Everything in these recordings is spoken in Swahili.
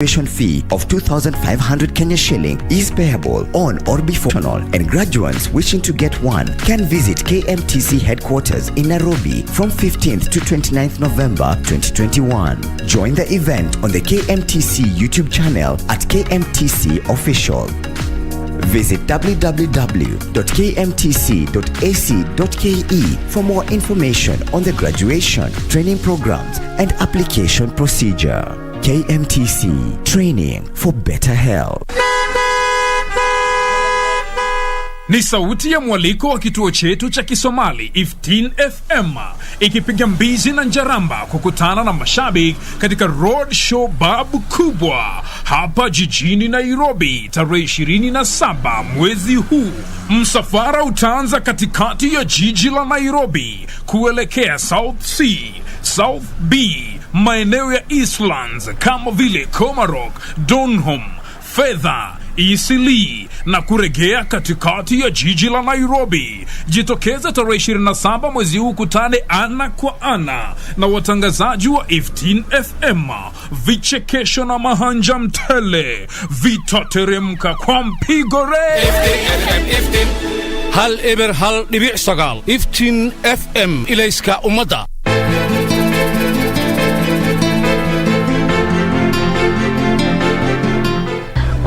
Graduation fee of 2,500 Kenya shilling is payable on or before, and graduates wishing to get one can visit KMTC headquarters in Nairobi from 15th to 29th November 2021. Join the event on the KMTC YouTube channel at KMTC Official. Visit www.kmtc.ac.ke for more information on the graduation, training programs and application procedure. KMTC, training for better health. Ni sauti ya mwaliko wa kituo chetu cha Kisomali Iftin FM ikipiga mbizi na njaramba kukutana na mashabiki katika road show babu kubwa hapa jijini Nairobi tarehe 27 mwezi huu. Msafara utaanza katikati ya jiji la Nairobi kuelekea South C, South B, maeneo ya Eastlands kama vile Komarok, Donholm, Fedha, Isili na kuregea katikati ya jiji la Nairobi. Jitokeza tarehe 27 mwezi huu, kutane ana kwa ana na watangazaji wa Iftin FM. Vichekesho na mahanja mtele vitateremka kwa mpigo re. Iftin hal eber hal dibi sagal. Iftin FM ilayska umada.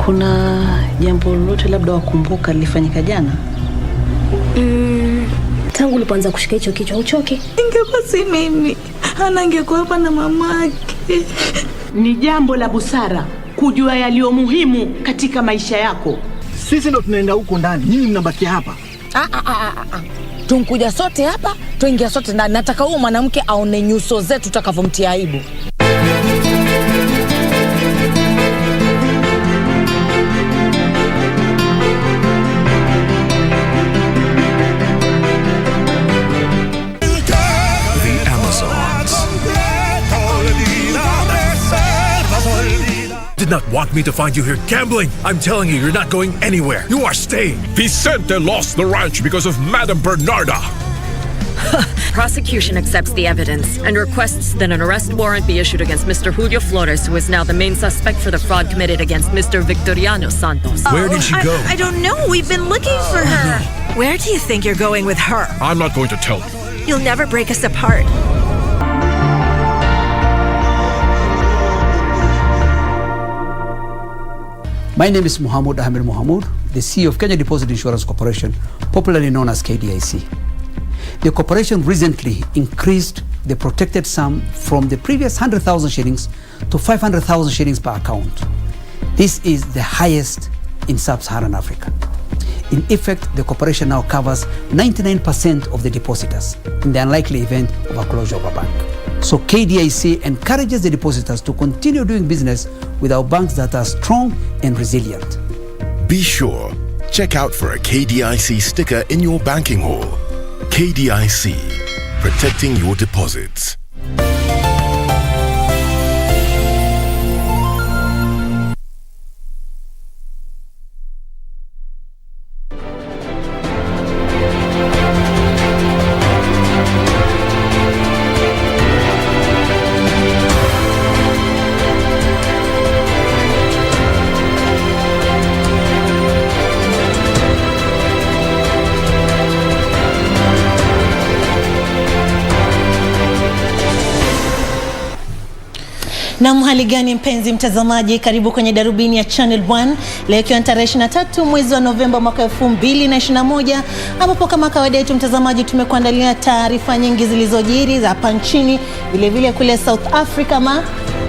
Kuna jambo lolote labda wakumbuka lilifanyika jana? Tangu ulipoanza kushika hicho kichwa uchoke. Ingekuwa si mimi, angekuwa hapa na mamake. Ni jambo la busara kujua yaliyo muhimu katika maisha yako. Sisi ndo tunaenda huko ndani, nyinyi mnabaki hapa. Tunkuja sote hapa, tuingia sote ndani. Nataka huyo mwanamke aone nyuso zetu tutakavomtia aibu. Did not want me to find you here gambling. I'm telling you, you're not going anywhere. You are staying. Vicente lost the ranch because of Madame Bernarda. Prosecution accepts the evidence and requests that an arrest warrant be issued against Mr. Julio Flores, who is now the main suspect for the fraud committed against Mr. Victoriano Santos. Where did she go? I don't know. We've been looking for her. Where do you think you're going with her? I'm not going to tell you. You'll never break us apart. My name is Muhammad Ahmed Muhammad, the CEO of Kenya Deposit Insurance Corporation, popularly known as KDIC. The corporation recently increased the protected sum from the previous 100,000 shillings to 500,000 shillings per account. This is the highest in sub-Saharan Africa. In effect, the corporation now covers 99% of the depositors in the unlikely event of a closure of a bank. So KDIC encourages the depositors to continue doing business with our banks that are strong and resilient. Be sure, check out for a KDIC sticker in your banking hall. KDIC, protecting your deposits. Na mhali gani mpenzi mtazamaji, karibu kwenye Darubini ya Channel 1. Leo ikiwa tarehe 23 mwezi wa Novemba mwaka 2021, ambapo kama kawaida yetu mtazamaji tumekuandalia taarifa nyingi zilizojiri za hapa nchini, vile vile kule South Africa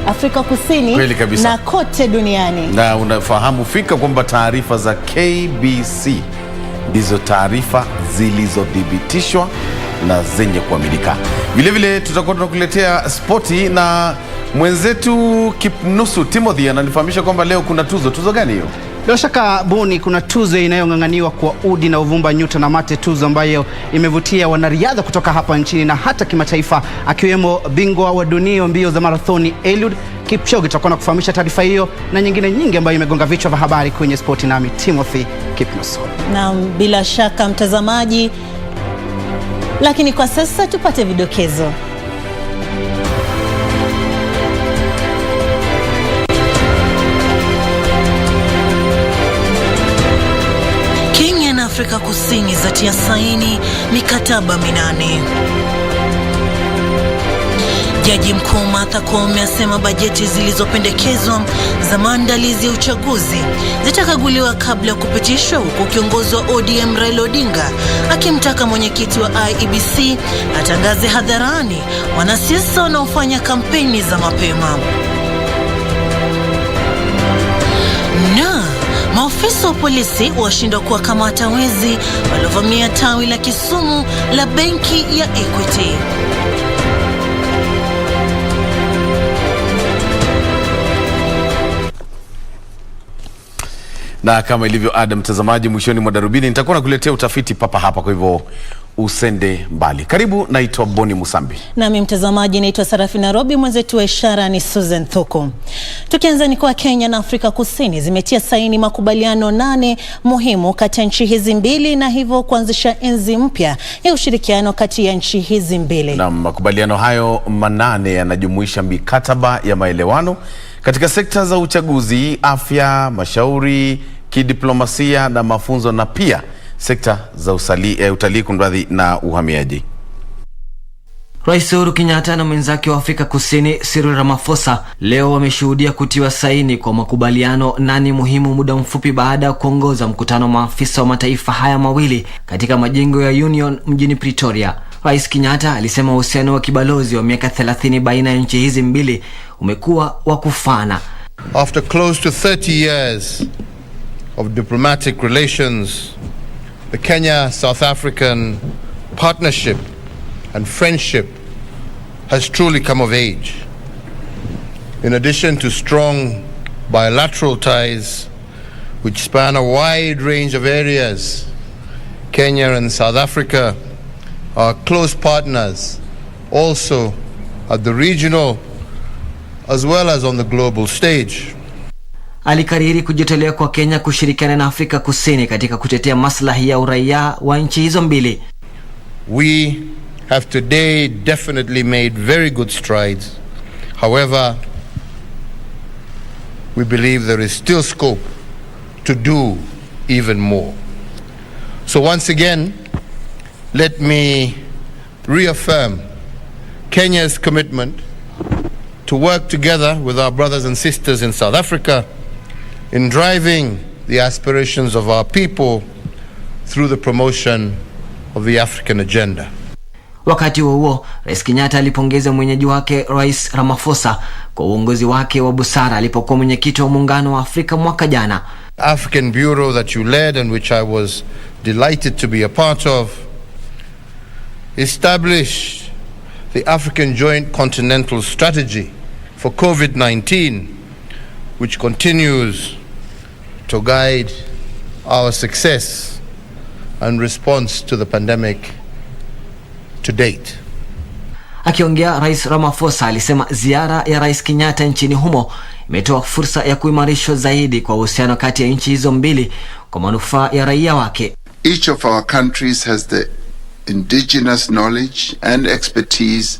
Afrika Kusini na kote duniani. Na unafahamu fika kwamba taarifa za KBC ndizo taarifa zilizodhibitishwa na zenye kuaminika. Vile vile tutakuwa tunakuletea spoti na mwenzetu Kipnusu Timothy ananifahamisha kwamba leo kuna tuzo. Tuzo gani hiyo? Bila shaka Boni, kuna tuzo inayong'ang'aniwa kwa udi na uvumba nyuta na mate, tuzo ambayo imevutia wanariadha kutoka hapa nchini na hata kimataifa, akiwemo bingwa wa dunia mbio za marathoni Eliud Kipchoge. Tutakuwa na kufahamisha taarifa hiyo na nyingine nyingi ambayo imegonga vichwa vya habari kwenye spoti, nami Timothy Kipnusu. Na bila shaka mtazamaji, lakini kwa sasa tupate vidokezo. Kusini zatia saini mikataba 8. Jaji Mkuu Martha Koome asema bajeti zilizopendekezwa za maandalizi ya uchaguzi zitakaguliwa kabla ya kupitishwa, huku kiongozi wa ODM Raila Odinga akimtaka mwenyekiti wa IEBC atangaze hadharani wanasiasa wanaofanya kampeni za mapema. Na maafisa wa polisi washindwa kuwakamata wezi waliovamia tawi la Kisumu la benki ya Equity. Na kama ilivyo ada, mtazamaji, mwishoni mwa Darubini nitakuwa nakuletea utafiti papa hapa, kwa hivyo usende mbali. Karibu, naitwa Boni Musambi. Nami mtazamaji naitwa Sarafina. Robi, mwenzetu wa ishara ni Susan Thuko. Tukianza ni kwa Kenya na Afrika Kusini zimetia saini makubaliano 8 muhimu kati ya nchi hizi mbili, na hivyo kuanzisha enzi mpya ya ushirikiano kati ya nchi hizi mbili. Na makubaliano hayo 8 yanajumuisha mikataba ya maelewano katika sekta za uchaguzi, afya, mashauri, kidiplomasia na mafunzo, na pia sekta za utalii na uhamiaji. Rais Uhuru Kenyatta na mwenzake wa Afrika Kusini Cyril Ramaphosa leo wameshuhudia kutiwa saini kwa makubaliano 8 muhimu muda mfupi baada ya kuongoza mkutano wa maafisa wa mataifa haya mawili katika majengo ya Union mjini Pretoria. Rais Kenyatta alisema uhusiano wa kibalozi wa miaka 30 baina ya nchi hizi mbili umekuwa wa kufana. After close to 30 years of diplomatic relations, the Kenya-South African partnership and friendship has truly come of age. In addition to strong bilateral ties which span a wide range of areas, Kenya and South Africa are close partners also at the regional as well as on the global stage. Alikariri kujitolea kwa Kenya kushirikiana na Afrika Kusini katika kutetea maslahi ya uraia wa nchi hizo mbili. We have today definitely made very good strides. However, we believe there is still scope to do even more. So once again, let me reaffirm Kenya's commitment to work together with our brothers and sisters in South Africa in driving the aspirations of our people through the promotion of the African agenda. Wakati huo, Rais Kenyatta alipongeza mwenyeji wake Rais Ramaphosa kwa uongozi wake wa busara alipokuwa mwenyekiti wa Muungano wa Afrika mwaka jana. African Bureau that you led and which I was delighted to be a part of established the African Joint Continental Strategy for COVID-19, which continues to guide our success and response to the pandemic to date. Akiongea, Rais Ramaphosa alisema ziara ya Rais Kenyatta nchini humo imetoa fursa ya kuimarishwa zaidi kwa uhusiano kati ya nchi hizo mbili kwa manufaa ya raia wake. Each of our countries has the indigenous knowledge and expertise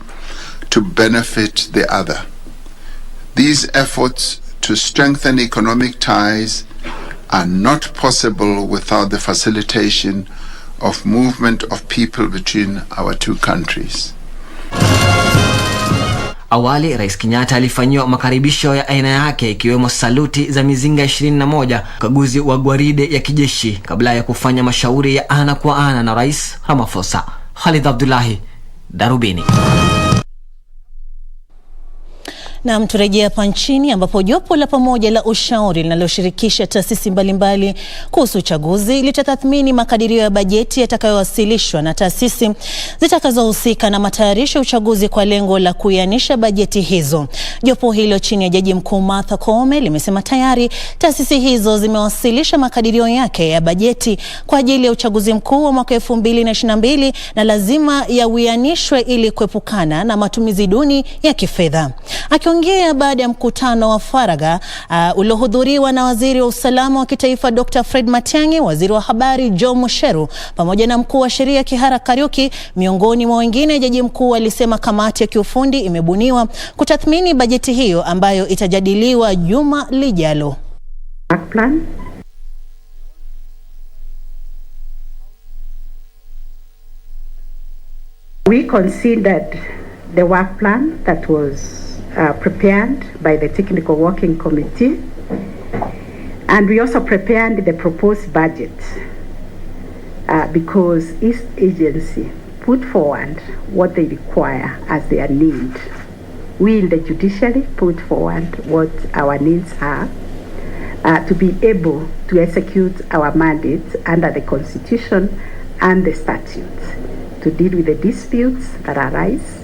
to benefit the other. These efforts to strengthen economic ties are not possible without the facilitation of movement of people between our two countries. Awali, Rais Kenyatta alifanyiwa makaribisho ya aina yake ikiwemo saluti za mizinga 21, ukaguzi wa gwaride ya kijeshi kabla ya kufanya mashauri ya ana kwa ana na Rais Ramaphosa. Khalid Abdullahi, Darubini. Na mturejea hapa nchini ambapo jopo la pamoja la ushauri linaloshirikisha taasisi mbalimbali kuhusu uchaguzi litatathmini makadirio ya bajeti yatakayowasilishwa na taasisi zitakazohusika na matayarisho ya uchaguzi kwa lengo la kuianisha bajeti hizo. Jopo hilo chini ya Jaji Mkuu Martha Koome limesema tayari taasisi hizo zimewasilisha makadirio yake ya bajeti kwa ajili ya uchaguzi mkuu wa mwaka 2022 na lazima yawianishwe ili kuepukana na matumizi duni ya kifedha. Akiongea baada ya mkutano wa faragha uliohudhuriwa na Waziri wa Usalama wa Kitaifa Dr. Fred Matiang'i, Waziri wa Habari Joe Musheru pamoja na Mkuu wa Sheria Kihara Kariuki miongoni mwa wengine, Jaji Mkuu alisema kamati ya kiufundi imebuniwa kutathmini bajeti hiyo ambayo itajadiliwa juma lijalo. considered the work plan that was prepared by the Technical Working Committee, and we also prepared the proposed budget because each agency put forward what they require as their need. We in the judiciary put forward what our needs are to be able to execute our mandate under the Constitution and the statutes, to deal with the disputes that arise,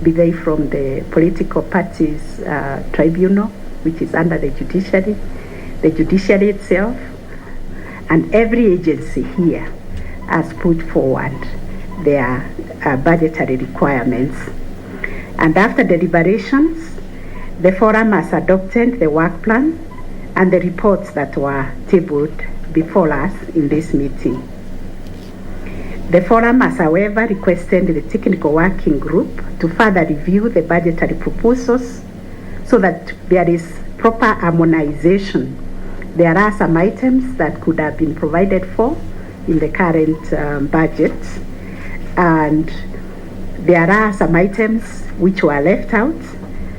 be they from the political parties tribunal, which is under the judiciary itself, and every agency here has put forward their budgetary requirements. And after deliberations, the forum has adopted the work plan and the reports that were tabled before us in this meeting. The forum has, however, requested the Technical Working Group to further review the budgetary proposals so that there is proper harmonization. There are some items that could have been provided for in the current budget, and there are some items which were left out.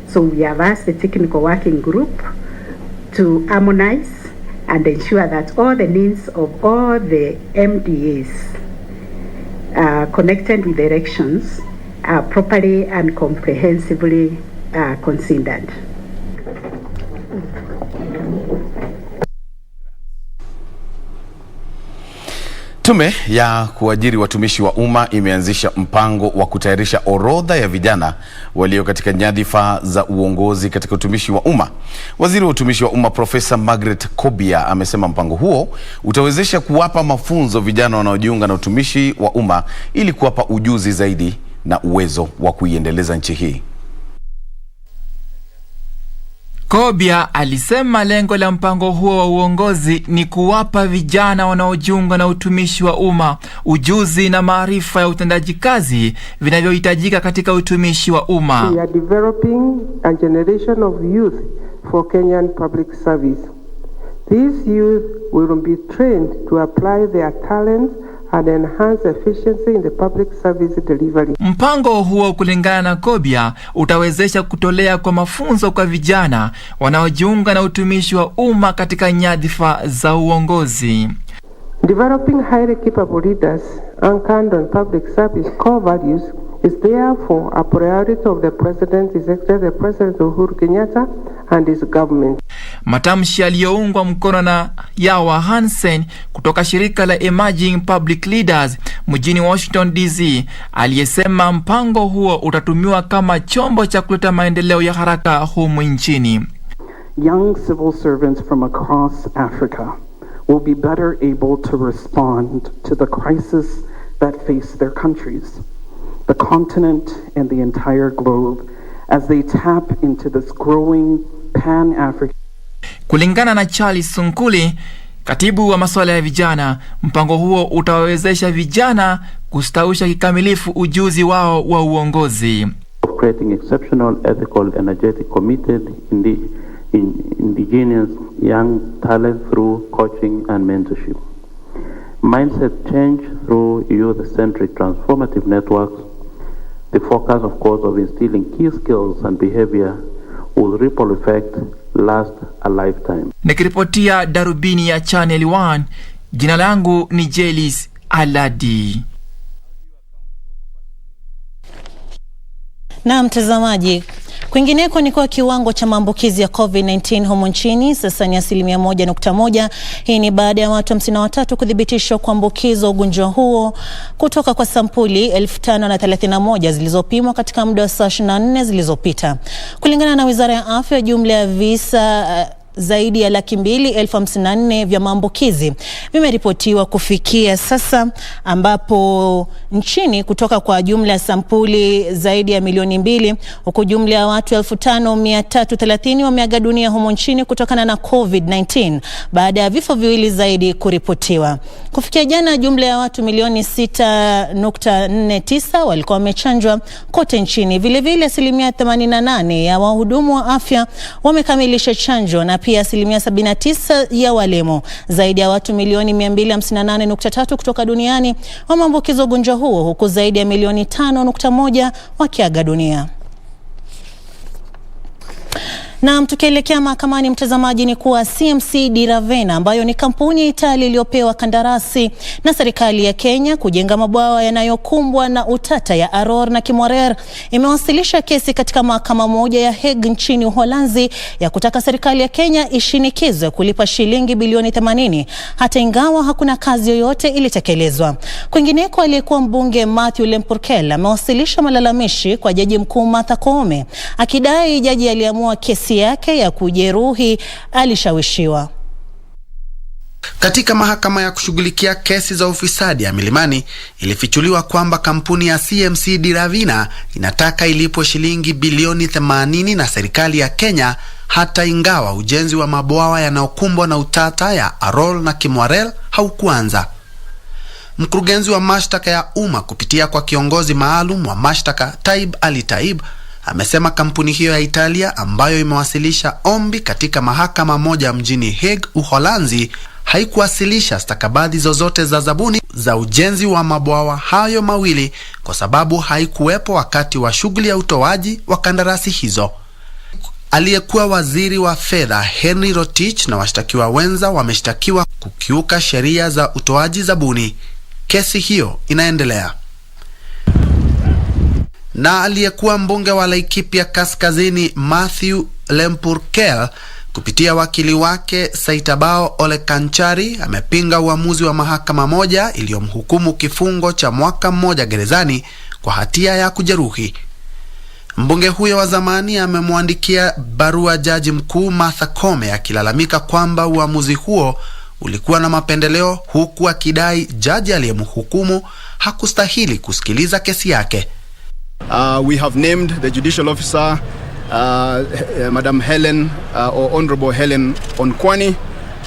So we have asked the Technical Working Group to harmonize and ensure that all the needs of all the MDAs connected with elections are properly and comprehensively considered. Tume ya kuajiri watumishi wa umma imeanzisha mpango wa kutayarisha orodha ya vijana walio katika nyadhifa za uongozi katika utumishi wa umma. Waziri wa utumishi wa umma Profesa Margaret Kobia amesema mpango huo utawezesha kuwapa mafunzo vijana wanaojiunga na utumishi wa umma ili kuwapa ujuzi zaidi na uwezo wa kuiendeleza nchi hii. Kobia alisema lengo la mpango huo wa uongozi ni kuwapa vijana wanaojiunga na utumishi wa umma ujuzi na maarifa ya utendaji kazi vinavyohitajika katika utumishi wa umma. We are developing a generation of youth for Kenyan public service. These youth will be trained to apply their talents and enhance efficiency in the public service delivery. Mpango huo, kulingana na Kobia, utawezesha kutolea kwa mafunzo kwa vijana wanaojiunga na utumishi wa umma katika nyadhifa za uongozi. Developing highly capable leaders anchored on public service core values is therefore a priority of the President, His Excellency the President Uhuru Kenyatta and his government. Matamshi yaliyoungwa mkono na Yawa Hansen kutoka shirika la Emerging Public Leaders mjini Washington DC, aliyesema mpango huo utatumiwa kama chombo cha kuleta maendeleo ya haraka humu nchini. Young civil servants from across Africa will be better able to respond to the crisis that face their countries, the continent and the entire globe as they tap into this growing Pan-African. Kulingana na Charles Sunkuli, katibu wa masuala ya vijana, mpango huo utawawezesha vijana kustawisha kikamilifu ujuzi wao wa uongozi. Creating exceptional, ethical, energetic, committed, indigenous young talent through coaching and mentorship. Mindset change through youth-centric transformative networks. The focus, of course, of instilling key skills and behavior will ripple effect last a lifetime. Nikiripotia Darubini ya Channel 1, jina langu ni Jelis Aladi. Na mtazamaji, kwingineko ni kwa kiwango cha maambukizi ya COVID-19 humu nchini sasa ni 1.1%. Hii ni baada ya watu 53 kuthibitishwa kuambukizwa ugonjwa huo kutoka kwa sampuli 5,031 zilizopimwa katika muda wa saa 24 zilizopita. Kulingana na Wizara ya Afya, jumla ya visa zaidi ya 254,000 vya maambukizi vimeripotiwa kufikia sasa, ambapo nchini kutoka kwa jumla ya sampuli zaidi ya milioni 2, huku jumla ya watu 5,330 wameaga dunia humo nchini kutokana na COVID-19 baada ya vifo viwili zaidi kuripotiwa. Kufikia jana, jumla ya watu milioni 6.49 walikuwa wamechanjwa kote nchini. Vile vile 88% ya wahudumu wa afya wamekamilisha chanjo, na pia 79% ya walimu. Zaidi ya watu milioni 258.3 kutoka duniani wameambukizwa ugonjwa huo, huku zaidi ya milioni 5.1 wakiaga dunia. Na tukielekea mahakamani, mtazamaji, ni kuwa KMTC Darubini, ambayo ni kampuni ya Italia iliyopewa kandarasi na serikali ya Kenya kujenga mabwawa yanayokumbwa na utata ya Aror na Kimorer, imewasilisha kesi katika mahakama moja ya Hague nchini Uholanzi ya kutaka serikali ya Kenya ishinikizwe kulipa shilingi bilioni 80 hata ingawa hakuna kazi yoyote ilitekelezwa. Kwingineko, aliyekuwa mbunge Matthew Lemporkel amewasilisha malalamishi kwa jaji mkuu Martha Koome, akidai jaji aliamua kesi yake ya kujeruhi alishawishiwa. Katika mahakama ya kushughulikia kesi za ufisadi ya Milimani, ilifichuliwa kwamba kampuni ya KMTC Darubini inataka ilipwe shilingi bilioni 80 na serikali ya Kenya hata ingawa ujenzi wa mabwawa yanayokumbwa na utata ya Aror na Kimorer haukuanza. Mkurugenzi wa mashtaka ya umma kupitia kwa kiongozi maalum wa mashtaka Taib Ali Taib amesema kampuni hiyo ya Italia ambayo imewasilisha ombi katika mahakama moja mjini Hague, Uholanzi, haikuwasilisha stakabadhi zozote za zabuni za ujenzi wa mabwawa hayo mawili kwa sababu haikuwepo wakati wa shughuli ya utoaji wa kandarasi hizo. Aliyekuwa waziri wa fedha Henry Rotich na washtakiwa wenza wameshtakiwa kukiuka sheria za utoaji zabuni. Kesi hiyo inaendelea. Na aliyekuwa mbunge wa Laikipia Kaskazini Matthew Lemporkel kupitia wakili wake Saitabao Olekanchari amepinga uamuzi wa mahakama moja iliyomhukumu kifungo cha mwaka mmoja gerezani kwa hatia ya kujeruhi. Mbunge huyo wa zamani amemwandikia barua jaji mkuu Martha Koome akilalamika kwamba uamuzi huo ulikuwa na mapendeleo, huku akidai jaji aliyemhukumu hakustahili kusikiliza kesi yake. We have named the judicial officer, Madam Helen, or Honorable Helen Onkwani,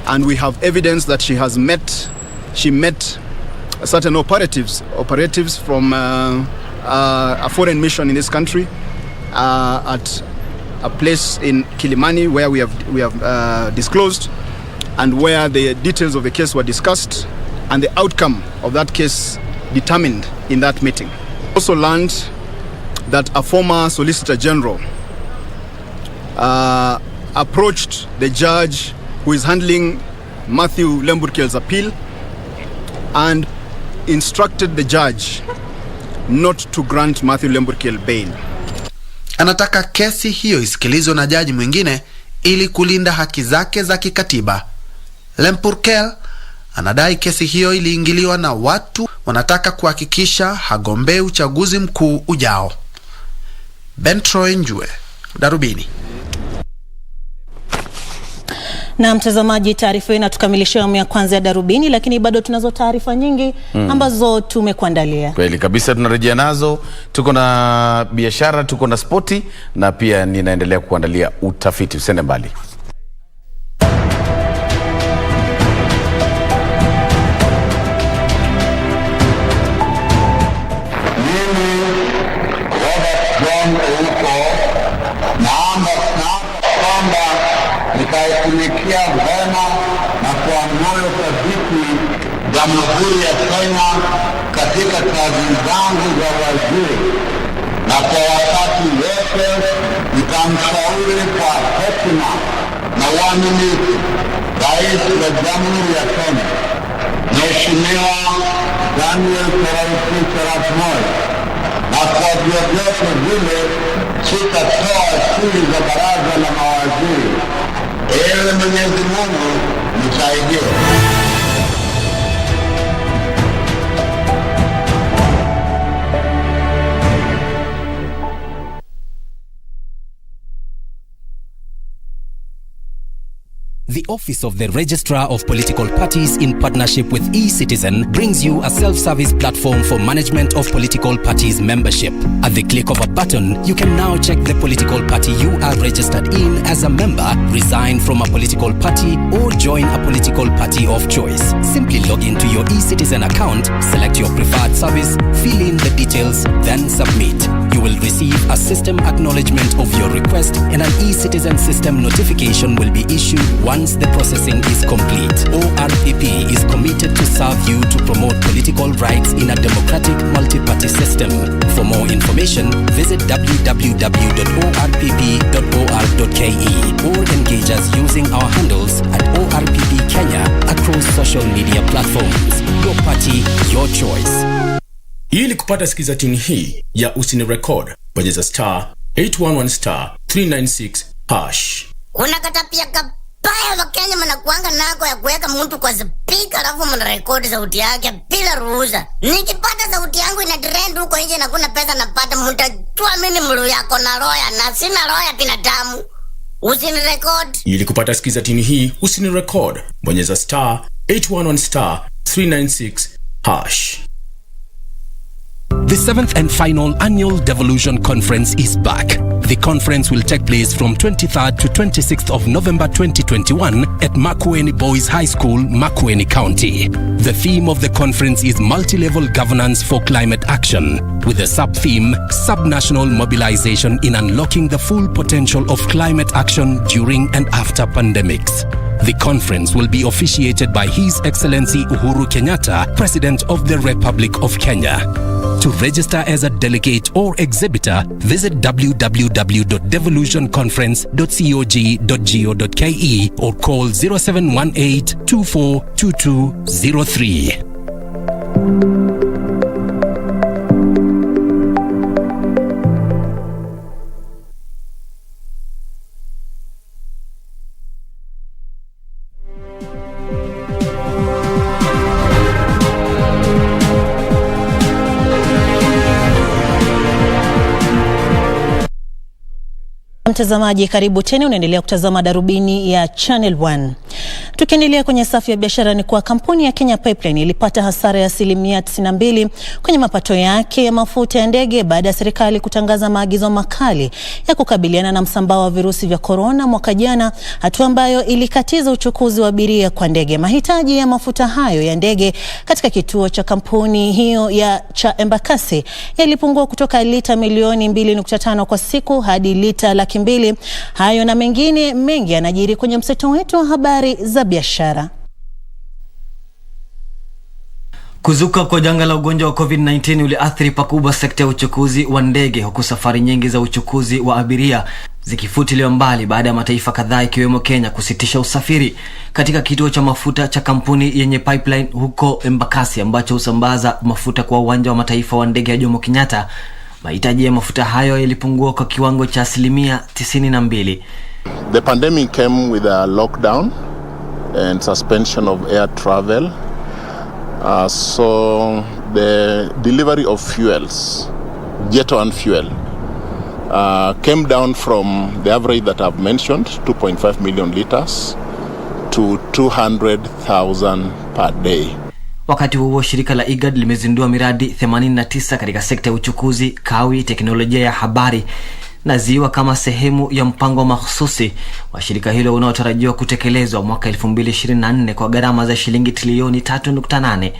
and we have evidence that she met certain operatives from a foreign mission in this country at a place in Kilimani where we have disclosed, and where the details of the case were discussed and the outcome of that case determined in that meeting. Also learned that a former Solicitor General approached the judge who is handling Matthew Lemporkel's appeal and instructed the judge not to grant Matthew Lemporkel bail. Anataka kesi hiyo isikilizwe na jaji mwingine ili kulinda haki zake za kikatiba. Lemporkel anadai kesi hiyo iliingiliwa na watu wanataka kuhakikisha hagombei uchaguzi mkuu ujao. Bentroy Njue, Darubini. Na mtazamaji, taarifa inatukamilishia awamu ya kwanza ya Darubini, lakini bado tunazo taarifa nyingi ambazo tumekuandalia. Kweli kabisa, tunarejea nazo. Tuko na biashara, tuko na spoti, na pia ninaendelea kuandalia utafiti. Usende mbali. Nitaitumikia vema na kwa moyo thabiti Jamhuri ya Kenya katika kazi zangu za waziri, na kwa wakati wote nitamshauri kwa hekima na uaminifu Rais wa Jamhuri ya Kenya Mheshimiwa Daniel Arap Moi, na kwa vyovyote vile sitatoa siri za baraza la mawaziri. Ewe Mwenyezi Mungu nisaidie. The Office of the Registrar of Political Parties, in partnership with eCitizen, brings you a self-service platform for management of political parties membership. At the click of a button, you can now check the political party you are registered in as a member, resign from a political party, or join a political party of choice. Simply log into your eCitizen account, select your preferred service, fill in the details, then submit. You will receive a system acknowledgement of your request, and an eCitizen system notification will be issued once the processing is complete. ORPP is committed to serve you to promote political rights in a democratic multi-party system. For more information, visit www.orpp.or.ke or engage us using our handles at ORPP Kenya across social media platforms. Your party, your choice. Ili kupata sikiza tune hii ya Usini Record, bonyeza *811*396#. Unakata pia kabaya wa Kenya mnakuanga nako ya kuweka mtu kwa speaker alafu mnarekodi sauti yake bila ruhusa. Nikipata sauti yangu ina trend huko nje na kuna pesa napata, mtajua mimi mlu yako na roya na sina roya binadamu. Usini Record. Ili kupata sikiza tune hii Usini Record, bonyeza *811*396#. The 7th and final annual Devolution Conference is back. The conference will take place from 23rd to 26th of November 2021 at Makueni Boys High School, Makueni County. The theme of the conference is multi-level governance for climate action, with the sub-theme Sub-National Mobilization in Unlocking the Full Potential of Climate Action During and After Pandemics. The conference will be officiated by His Excellency Uhuru Kenyatta, President of the Republic of Kenya. To register as a delegate or exhibitor, visit www.devolutionconference.cog.go.ke or call 0718-242203. Mtazamaji, karibu tena, unaendelea kutazama Darubini ya Channel 1. Tukiendelea kwenye safu ya biashara, ni kwa kampuni ya Kenya Pipeline ilipata hasara ya 92% kwenye mapato yake ya mafuta ya ndege baada ya serikali kutangaza maagizo makali ya kukabiliana na msambao wa virusi vya corona mwaka jana, hatua ambayo ilikatiza uchukuzi wa abiria kwa ndege. Mahitaji ya mafuta hayo ya ndege katika kituo cha kampuni hiyo cha Embakasi yalipungua kutoka lita milioni 2.5 kwa siku hadi lita 200,000. Hayo na mengine mengi yanajiri kwenye mseto wetu wa habari za biashara. Kuzuka kwa janga la ugonjwa wa COVID-19 uliathiri pakubwa sekta ya uchukuzi wa ndege, huku safari nyingi za uchukuzi wa abiria zikifutiliwa mbali baada ya mataifa kadhaa ikiwemo Kenya kusitisha usafiri. Katika kituo cha mafuta cha kampuni yenye pipeline huko Embakasi ambacho husambaza mafuta kwa uwanja wa mataifa wa ndege ya Jomo Kenyatta, mahitaji ya mafuta hayo yalipungua kwa kiwango cha 92%. The pandemic came with a lockdown and suspension of air travel. So the delivery of fuels, jet and fuel, came down from the average that I've mentioned, 2.5 million liters, to 200,000 per day. Wakati huo shirika la IGAD limezindua miradi 89 katika sekta ya uchukuzi, kawi, teknolojia ya habari na ziwa kama sehemu ya mpango mahususi wa shirika hilo unaotarajiwa kutekelezwa mwaka 2024 kwa gharama za shilingi trilioni 3.8.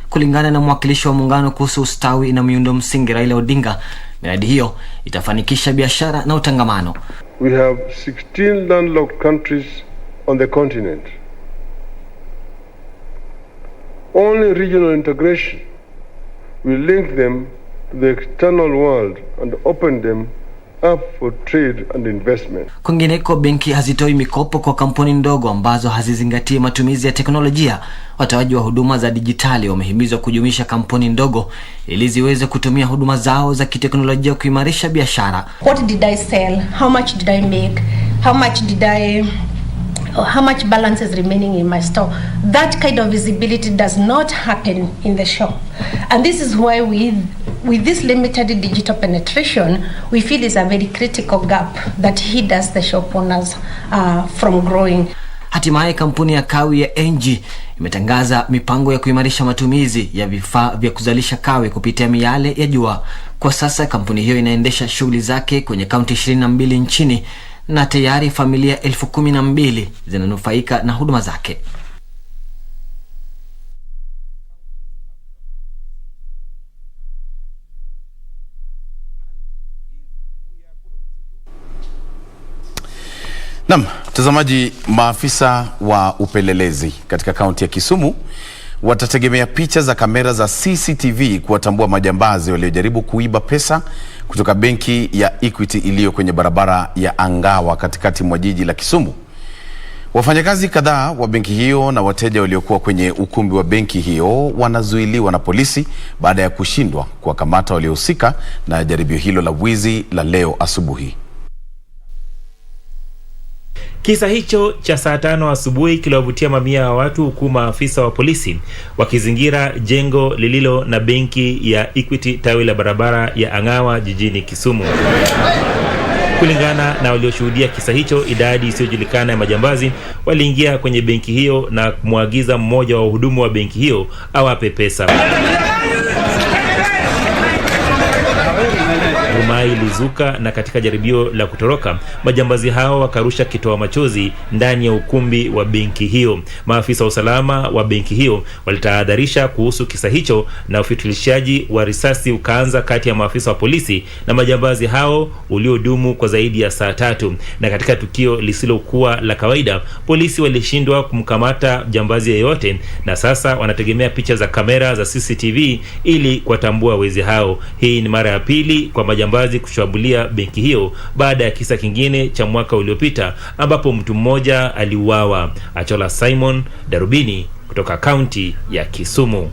Kulingana na mwakilishi wa muungano kuhusu ustawi na miundo msingi Raila Odinga, miradi hiyo itafanikisha biashara na utangamano. We have 16 landlocked countries on the continent. Only regional integration will link them to the external world and open them up for trade and investment. Kwingineko, benki hazitoi mikopo kwa kampuni ndogo ambazo hazizingatii matumizi ya teknolojia. Watoaji wa huduma za dijitali wamehimizwa kujumuisha kampuni ndogo ili ziweze kutumia huduma zao za kiteknolojia kuimarisha biashara. What did I sell? How much did I make? How much balance is remaining in my store? That kind of visibility does not happen in the shop. And this is why with this limited digital penetration, we feel is a very critical gap that hinders the shop owners from growing. Hatimaye kampuni ya kawi ya NG imetangaza mipango ya kuimarisha matumizi ya vifaa vya kuzalisha kawi kupitia miale ya jua. Kwa sasa kampuni hiyo inaendesha shughuli zake kwenye kaunti 22 nchini na tayari familia 12,000 zinanufaika na huduma zake. Naam, mtazamaji, maafisa wa upelelezi katika kaunti ya Kisumu watategemea picha za kamera za CCTV kuwatambua majambazi waliojaribu kuiba pesa kutoka benki ya Equity iliyo kwenye barabara ya Angawa katikati mwa jiji la Kisumu. Wafanyakazi kadhaa wa benki hiyo na wateja waliokuwa kwenye ukumbi wa benki hiyo wanazuiliwa na polisi baada ya kushindwa kuwakamata waliohusika na jaribio hilo la wizi la leo asubuhi. Kisa hicho cha saa 5 asubuhi kiliwavutia mamia ya watu, huku maafisa wa polisi wakizingira jengo lililo na benki ya Equity tawi la barabara ya Angawa jijini Kisumu. Kulingana na walioshuhudia kisa hicho, idadi isiyojulikana ya majambazi waliingia kwenye benki hiyo na kumwagiza mmoja wa wahudumu wa benki hiyo awape pesa. Rumai ilizuka na katika jaribio la kutoroka, majambazi hao wakarusha kitoa machozi ndani ya ukumbi wa benki hiyo. Maafisa wa usalama wa benki hiyo walitahadharisha kuhusu kisa hicho na ufitilishaji wa risasi ukaanza kati ya maafisa wa polisi na majambazi hao uliodumu kwa zaidi ya saa 3. Na katika tukio lisilokuwa la kawaida, polisi walishindwa kumkamata jambazi yeyote na sasa wanategemea picha za kamera za CCTV ili kuwatambua wezi hao. Hii ni mara ya pili kwa majambazi kushambulia benki hiyo baada ya kisa kingine cha mwaka uliopita ambapo mtu mmoja aliuawa. Achola Simon, Darubini, kutoka kaunti ya Kisumu.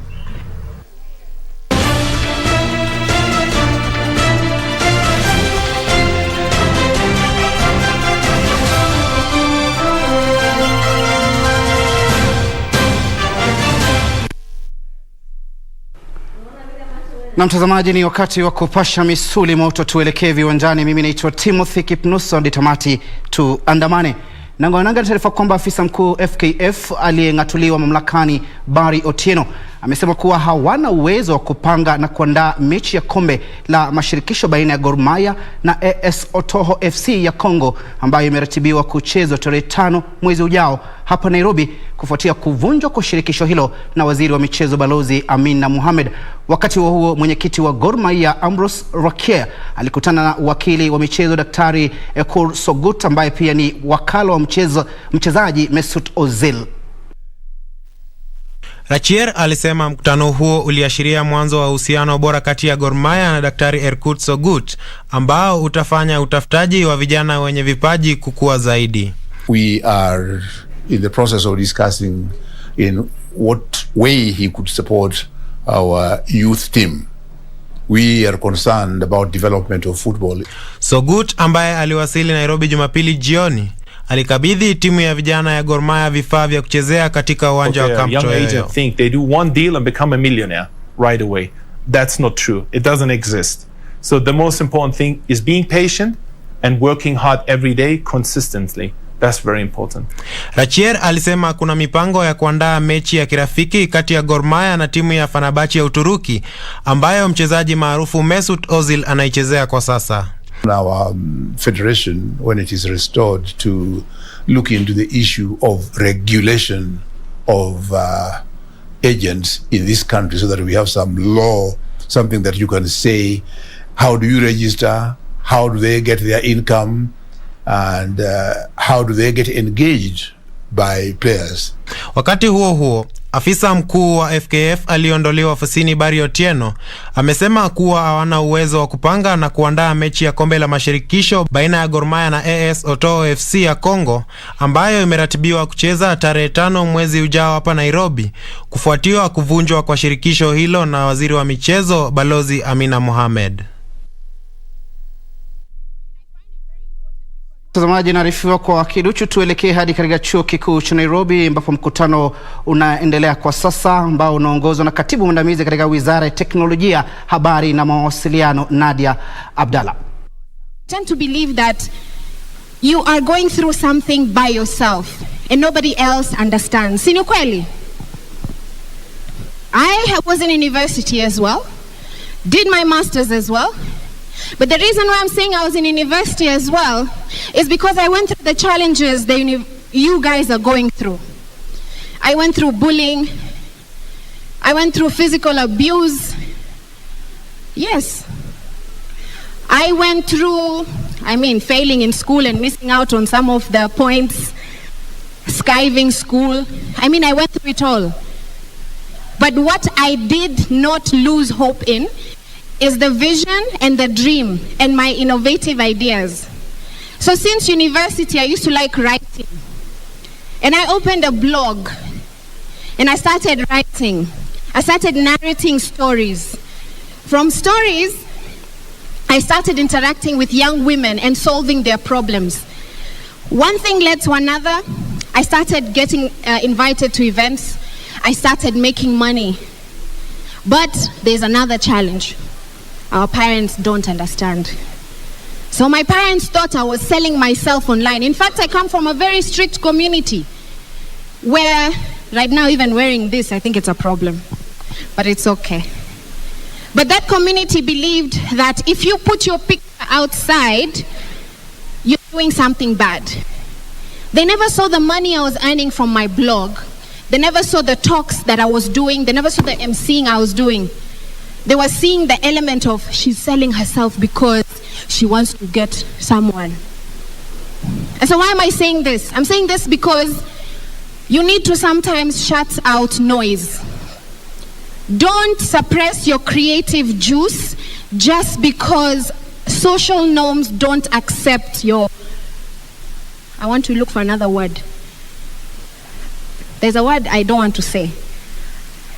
Na mtazamaji, ni wakati wa kupasha misuli moto. Tuelekee viwanjani. Mimi naitwa Timothy Kipnuso, nditamati tuandamane. Nangoananga taarifa kwamba afisa mkuu FKF aliyeng'atuliwa mamlakani Barry Otieno amesema kuwa hawana uwezo wa kupanga na kuandaa mechi ya kombe la mashirikisho baina ya Gor Mahia na AS Otoho FC ya Kongo ambayo imeratibiwa kuchezwa tarehe 5 mwezi ujao hapa Nairobi kufuatia kuvunjwa kwa shirikisho hilo na waziri wa michezo Balozi Amina Mohamed. Wakati huo mwenyekiti wa Gor Mahia Ambrose Rakier alikutana na wakili wa michezo Daktari Ekur Sogut ambaye pia ni wakala wa mchezaji Mesut Ozil. Rachier alisema mkutano huo uliashiria mwanzo wa uhusiano bora kati ya Gor Mahia na Daktari Erkut Sogut ambao utafanya utafutaji wa vijana wenye vipaji kukua zaidi. We are in the process of discussing in what way he could support our youth team. We are concerned about development of football. Sogut ambaye aliwasili Nairobi Jumapili jioni alikabidhi timu ya vijana ya Gor Mahia vifaa vya kuchezea katika uwanja wa Camp Toyo. Young agent think they do one deal and become a millionaire right away. That's not true. It doesn't exist. So the most important thing is being patient and working hard every day consistently. That's very important. Rachier alisema kuna mipango ya kuandaa mechi ya kirafiki kati ya Gor Mahia na timu ya Fenerbahce ya Uturuki ambayo mchezaji maarufu Mesut Ozil anaichezea kwa sasa. Our federation, when it is restored, to look into the issue of regulation of agents in this country so that we have some law, something that you can say, how do you register, how do they get their income, and how do they get engaged by players. Wakati huo huo, afisa mkuu wa FKF aliondolewa ofisini Barry Otieno amesema kuwa hawana uwezo wa kupanga na kuandaa mechi ya kombe la mashirikisho baina ya Gor Mahia na AS Otoho FC ya Kongo ambayo imeratibiwa kucheza tarehe 5 mwezi ujao hapa Nairobi kufuatiwa kuvunjwa kwa shirikisho hilo na waziri wa michezo Balozi Amina Mohamed. Mtazamaji, naarifiwa kwa kiduchu. Tuelekee hadi katika chuo kikuu cha Nairobi ambapo mkutano unaendelea kwa sasa ambao unaongozwa na katibu mwandamizi katika Wizara ya Teknolojia, Habari na Mawasiliano Nadia Abdalla. Tend to believe that you are going through something by yourself. and nobody else understands. Si ni kweli? I was in university as well, did my master's as well. But the reason why I'm saying I was in university as well is because I went through the challenges that you guys are going through. I went through bullying. I went through physical abuse. Yes. I went through, failing in school and missing out on some of the points, skiving school. I went through it all. But what I did not lose hope in is the vision and the dream and my innovative ideas. So since university, I used to like writing. And I opened a blog and I started writing. I started narrating stories. From stories, I started interacting with young women and solving their problems. One thing led to another. I started getting invited to events. I started making money. But there's another challenge. Our parents don't understand. So my parents thought I was selling myself online. In fact, I come from a very strict community where right now even wearing this, I think it's a problem. But it's okay. But that community believed that if you put your picture outside, you're doing something bad. They never saw the money I was earning from my blog. They never saw the talks that I was doing. They never saw the emceeing I was doing. They were seeing the element of she's selling herself because she wants to get someone. And so why am I saying this? I'm saying this because you need to sometimes shut out noise. Don't suppress your creative juice just because social norms don't accept your... I want to look for another word. There's a word I don't want to say.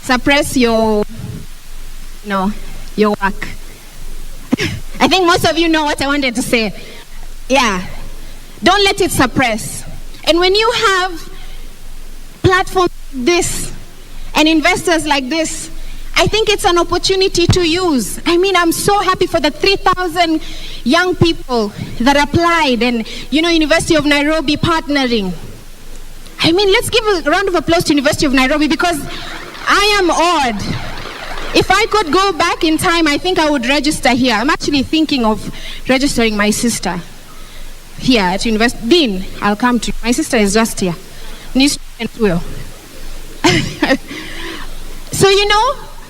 Suppress your work. I think most of you know what I wanted to say. Yeah. Don't let it suppress. And when you have platforms like this and investors like this, I think it's an opportunity to use. I'm so happy for the 3,000 young people that applied and, University of Nairobi partnering. Let's give a round of applause to University of Nairobi because I am awed. If I could go back in time, I think I would register here. I'm actually thinking of registering my sister here at University. Dean, I'll come to you. My sister is just here. New student will.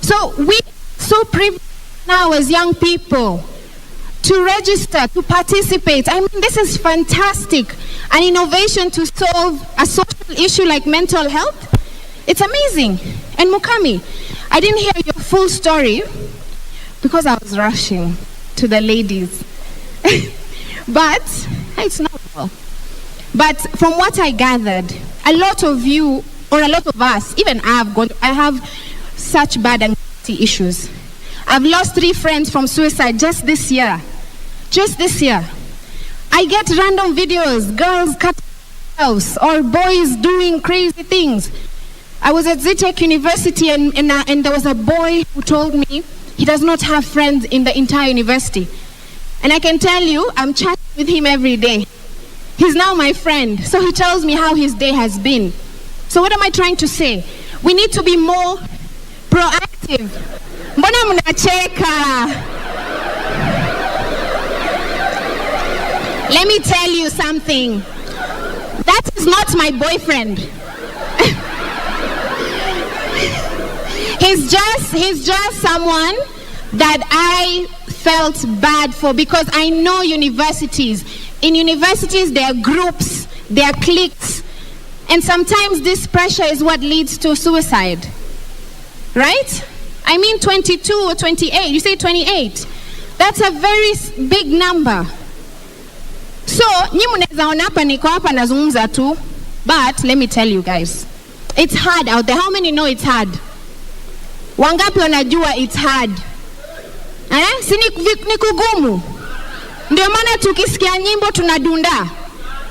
So we so privileged now as young people to register, to participate. This is fantastic. An innovation to solve a social issue like mental health. It's amazing. And Mukami, I didn't hear your full story because I was rushing to the ladies. But it's not well. But from what I gathered, a lot of you, or a lot of us, even I have such bad anxiety issues. I've lost 3 friends from suicide just this year. Just this year. I get random videos, girls cutting themselves or boys doing crazy things. I was at Zitech University and there was a boy who told me he does not have friends in the entire university. And I can tell you, I'm chatting with him every day. He's now my friend. So he tells me how his day has been. So what am I trying to say? We need to be more proactive. Mbona mnacheka? Let me tell you something. That is not my boyfriend. He's just someone that I felt bad for because I know universities. In universities, there are groups, there are cliques, and sometimes this pressure is what leads to suicide. Right? 22 or 28. You say 28. That's a very big number. So, but let me tell you guys, it's hard out there. How many know it's hard? Wangapi wanajua it's hard? Si ni kugumu. Ndio maana tukisikia nyimbo tunadunda.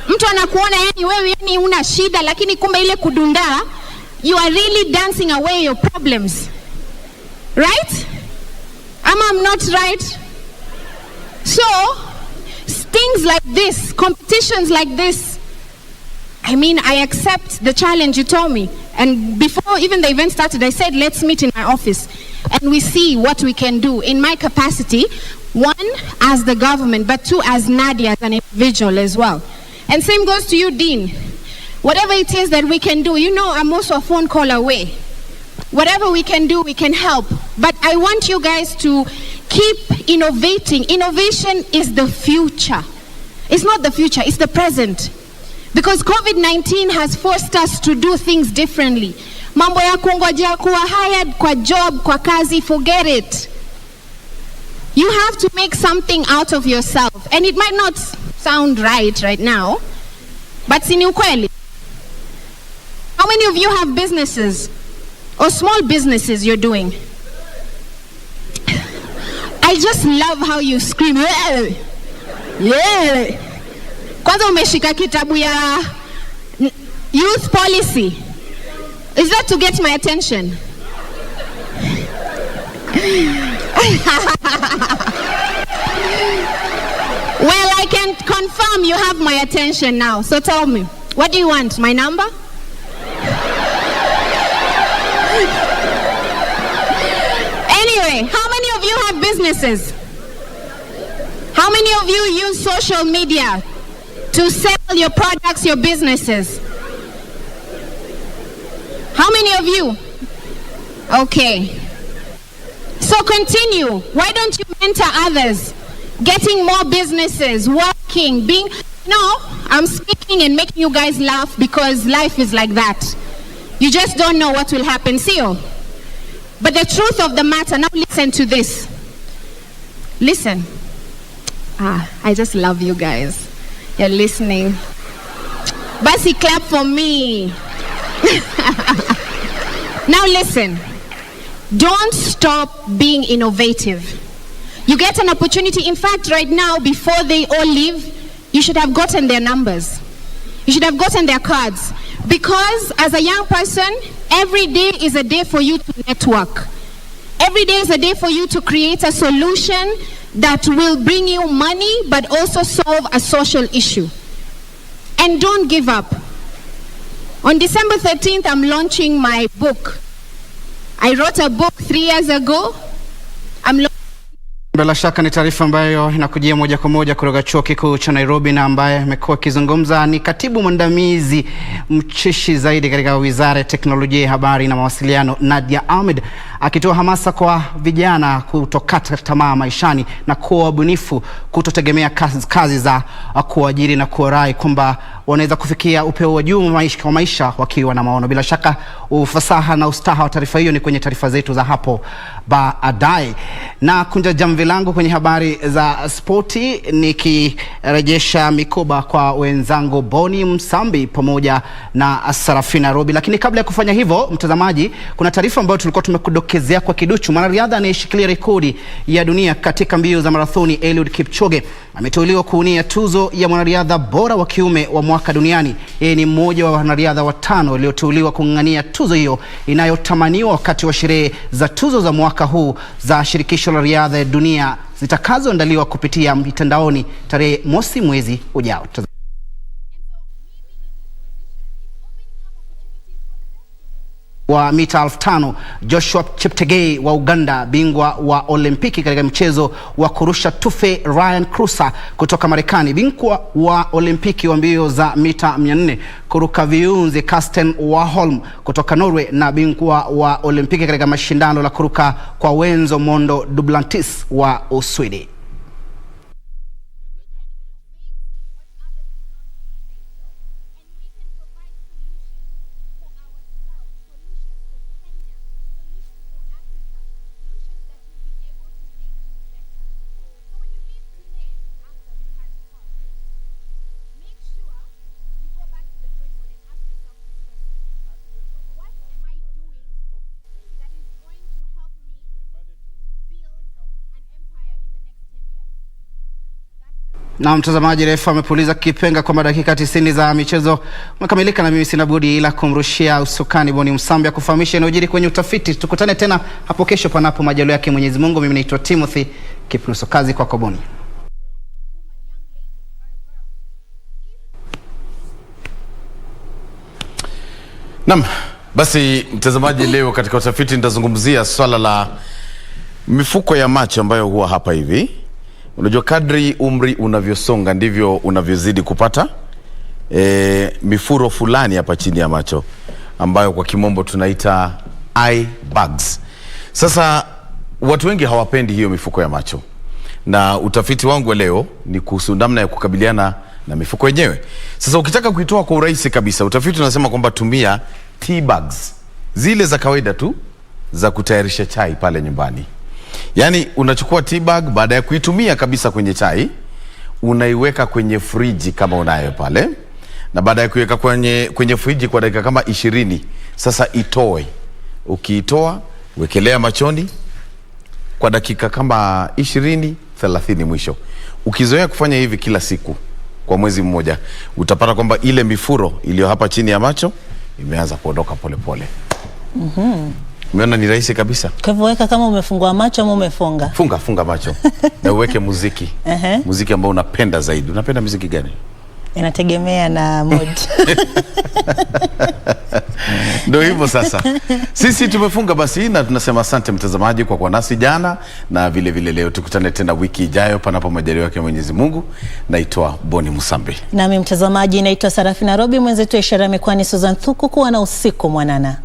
Mtu anakuona wewe una shida lakini kumbe ile kudunda, you are really dancing away your problems. Right? I'm not right? So, things like this, competitions like this, I mean, I accept the challenge you told me. And before even the event started, I said, let's meet in my office and we see what we can do in my capacity. One, as the government, but two, as Nadia, as an individual as well. And same goes to you, Dean. Whatever it is that we can do, you know, I'm also a phone call away. Whatever we can do, we can help. But I want you guys to keep innovating. Innovation is the future. It's not the future, it's the present. Because COVID-19 has forced us to do things differently. Mambo ya kungoja kuwa hired kwa job, kwa kazi, forget it. You have to make something out of yourself. And it might not sound right now, but sini ukweli. How many of you have businesses or small businesses you're doing? I just love how you scream. Yeah. Kwanza umeshika kitabu ya youth policy. Is that to get my attention? Well, I can confirm you have my attention now. So tell me, what do you want? My number? Anyway, how many of you have businesses? How many of you use social media to sell your products, your businesses? How many of you? Okay. So continue. Why don't you mentor others? Getting more businesses, working, being... No, I'm speaking and making you guys laugh because life is like that. You just don't know what will happen. See you. But the truth of the matter, now listen to this. Listen. I just love you guys. You're listening. Basi, clap for me. Now listen. Don't stop being innovative. You get an opportunity. In fact, right now, before they all leave, you should have gotten their numbers. You should have gotten their cards. Because as a young person, every day is a day for you to network. Every day is a day for you to create a solution that will bring you money, but also solve a social issue. And don't give up. On December 13th, I'm launching my book. I wrote a book 3 years ago. Bila shaka ni taarifa ambayo inakujia moja kwa moja kutoka chuo kikuu cha Nairobi, na ambaye amekuwa akizungumza ni katibu mwandamizi mcheshi zaidi katika Wizara ya Teknolojia, Habari na Mawasiliano, Nadia Ahmed, akitoa hamasa kwa vijana kutokata tamaa maishani na kuwa wabunifu, kutotegemea kazi za kuajiri na kuorai kwamba wanaweza kufikia upeo wa juu wa maisha wakiwa na maono. Bila shaka ufasaha na ustaha wa taarifa hiyo ni kwenye taarifa zetu za hapo baadaye. Na kunja jamvi langu kwenye habari za spoti nikirejesha mikoba kwa wenzangu Boni Musambi pamoja na Sarafina Robi. Lakini kabla ya kufanya hivyo, mtazamaji, kuna taarifa ambayo tulikuwa tumekudokezea kwa kiduchu. Mwanariadha anayeshikilia rekodi ya dunia katika mbio za marathoni, Eliud Kipchoge, ameteuliwa kuwania tuzo ya mwanariadha bora wa kiume wa mwaka duniani. Yeye ni mmoja wa wanariadha 5 walioteuliwa kung'ang'ania tuzo hiyo inayotamaniwa wakati wa sherehe za tuzo za mwaka huu za shirikisho la riadha ya dunia zitakazoandaliwa kupitia mitandaoni tarehe mosi mwezi ujao. Wa mita 1500, Joshua Cheptegei wa Uganda, bingwa wa Olimpiki katika mchezo wa kurusha tufe Ryan Cruiser kutoka Marekani, bingwa wa Olimpiki wa mbio za mita 400 kuruka viunzi Karsten Warholm kutoka Norway, na bingwa wa Olimpiki katika mashindano la kuruka kwa wenzo Mondo Duplantis wa Uswidi. Na mtazamaji, refa amepuliza kipenga kwa dakika 90 za michezo makamilika, na mimi sina budi ila kumrushia usukani Boni Musambi kufahamisha inayojiri kwenye utafiti. Tukutane tena hapo kesho panapo majaliwa yake Mwenyezi Mungu. Mimi naitwa Timothy Kipluso. Kazi kwako Boni. Naam, basi mtazamaji, leo katika utafiti nitazungumzia swala la mifuko ya macho ambayo huwa hapa hivi. Unajua kadri umri unavyosonga ndivyo unavyozidi kupata mifuro fulani hapa chini ya macho ambayo kwa kimombo tunaita eye bags. Sasa watu wengi hawapendi hiyo mifuko ya macho, na utafiti wangu leo ni kuhusu namna ya kukabiliana na mifuko yenyewe. Sasa ukitaka kuitoa kwa urahisi kabisa, utafiti unasema kwamba tumia tea bags, zile za kawaida tu za kutayarisha chai pale nyumbani. Yani unachukua tea bag, baada ya kuitumia kabisa kwenye chai, unaiweka kwenye friji kama unayo pale, na baada ya kuweka kwenye friji kwa dakika kama 20, sasa itoe. Ukiitoa, wekelea machoni kwa dakika kama 20-30 mwisho. Ukizoea kufanya hivi kila siku kwa mwezi mmoja, utapata kwamba ile mifuro iliyo hapa chini ya macho imeanza kuondoka polepole. Umeona ni rahisi kabisa. Kwa hivyo weka kama umefungua macho ama umefunga. Funga macho. Na uweke muziki. Muziki ambao unapenda zaidi. Unapenda muziki gani? Inategemea na mood. Ndio hivyo sasa. Sisi tumefunga basi, na tunasema asante mtazamaji kwa kuwa nasi jana, na vile vile leo. Tukutane tena wiki ijayo panapo majaliwa ya Mwenyezi Mungu. Naitwa Boni Musambi. Nami mtazamaji naitwa Sarafina Robi, mwenzetu Ishara Mekwani Susan Thuku. Kuwa na usiku mwanana.